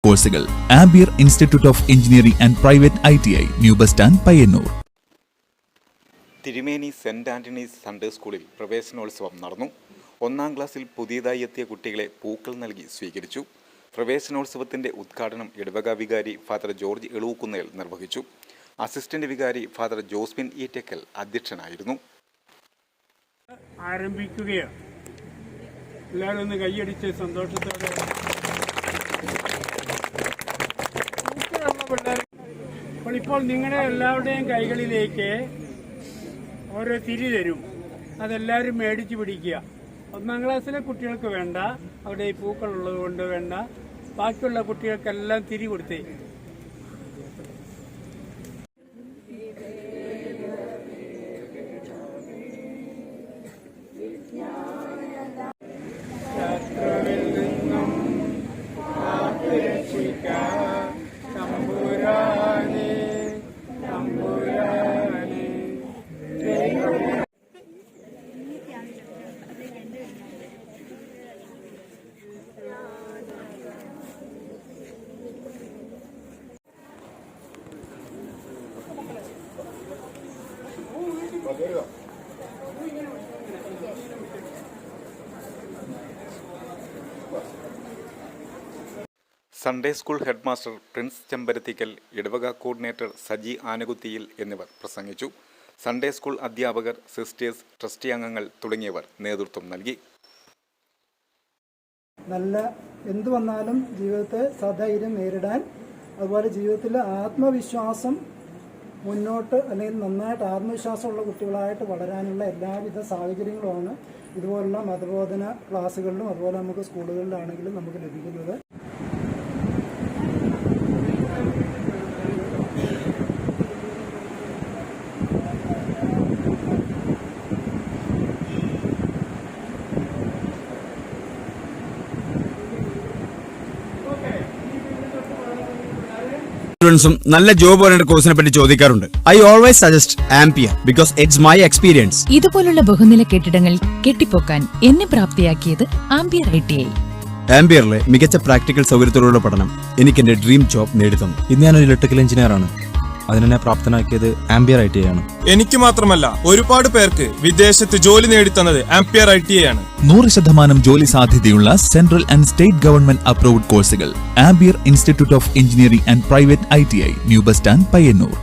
കോഴ്സുകൾ ആംബിയർ institute of engineering and private ITI new bus stand Payyanur. തിരുമേനി സെന്റ് ആന്റണീസ് സൺഡേ സ്കൂളിൽ പ്രവേശനോത്സവം നടന്നു. 1ാം ക്ലാസ്സിൽ പുതിയതായി എത്തിയ കുട്ടികളെ പൂക്കൾ നൽകി സ്വീകരിച്ചു. പ്രവേശനോത്സവത്തിന്റെ ഉദ്ഘാടനം ഇടവക വികാരി ഫാദർ ജോർജ് എളൂക്കുന്നേൽ നിർവഹിച്ചു. അസിസ്റ്റന്റ് വികാരി ഫാദർ ജോസ്മിൻ ഈറ്റക്കൽ അധ്യക്ഷനായിരുന്നു. ആരംഭിക്കുകയാണ്. എല്ലാവരും ഒന്ന് കൈയടിച്ച് സന്തോഷത്തോടെ അപ്പോൾ ഇപ്പോൾ നിങ്ങളുടെ എല്ലാവരുടെയും കൈകളിലേക്ക് ഓരോ തിരി തരും. അതെല്ലാവരും മേടിച്ച് പിടിക്കുക. 1ാം ക്ലാസ്സിലെ കുട്ടികൾക്ക് വേണ്ട, അവിടെ ഈ പൂക്കളുള്ളത് കൊണ്ട് വേണ്ട. ബാക്കിയുള്ള കുട്ടികൾക്കെല്ലാം തിരി കൊടുത്തേ. Sunday school head master Prince Chembarathikkal, ഇടവക കോർഡിനേറ്റർ സജി ആനകുത്തിയിൽ എന്നിവർ പ്രസംഗിച്ചു. സൺഡേ സ്കൂൾ അധ്യാപകർ, സിസ്റ്റേഴ്സ്, ട്രസ്റ്റി അംഗങ്ങൾ തുടങ്ങിയവർ നേതൃത്വം നൽകി. നല്ല എന്തു വന്നാലും ജീവിതത്തെ സധൈര്യം നേരിടാൻ, അതുപോലെ ജീവിതത്തിൽ ആത്മവിശ്വാസം മുന്നോട്ട് അല്ലെങ്കിൽ നന്നായിട്ട് ആത്മവിശ്വാസമുള്ള കുട്ടികളായിട്ട് വളരാനുള്ള എല്ലാവിധ സാഹചര്യങ്ങളുമാണ് ഇതുപോലുള്ള മതബോധന ക്ലാസ്സുകളിലും അതുപോലെ നമുക്ക് സ്കൂളുകളിലാണെങ്കിലും നമുക്ക് ലഭിക്കുന്നത്. നല്ല ജോബ് ഓറിയന്റഡ് കോഴ്സിനെ പറ്റി ചോദിക്കാറുണ്ട്. I always suggest ampere because it's my experience. ഇതുപോലുള്ള ബഹുനില കെട്ടിടങ്ങൾ കെട്ടിപ്പൊക്കാൻ എന്നെ പ്രാപ്തിയാക്കിയത് ആംപിയർ ITI. ആംപിയറിലെ മികച്ച പ്രാക്ടിക്കൽ സൗകര്യത്തോടുള്ള പഠനം എനിക്ക് എന്റെ ഡ്രീം ജോബ് നേടിത്തന്നു. ഇന്ന് ഞാനൊരു ഇലക്ട്രിക്കൽ എഞ്ചിനീയർ ആണ്. അതിനെ പ്രാപ്തനാക്കിയത് ആംപിയർ ITI ആണ്. എനിക്ക് മാത്രമല്ല, ഒരുപാട് പേർക്ക് വിദേശത്ത് ജോലി നേടിത്തന്നത് ആംപിയർ ITI ആണ്. 100% ജോലി സാധ്യതയുള്ള central and state government approved കോഴ്സുകൾ ആംബിയർ institute of engineering and private ITI new bus stand Payyanur.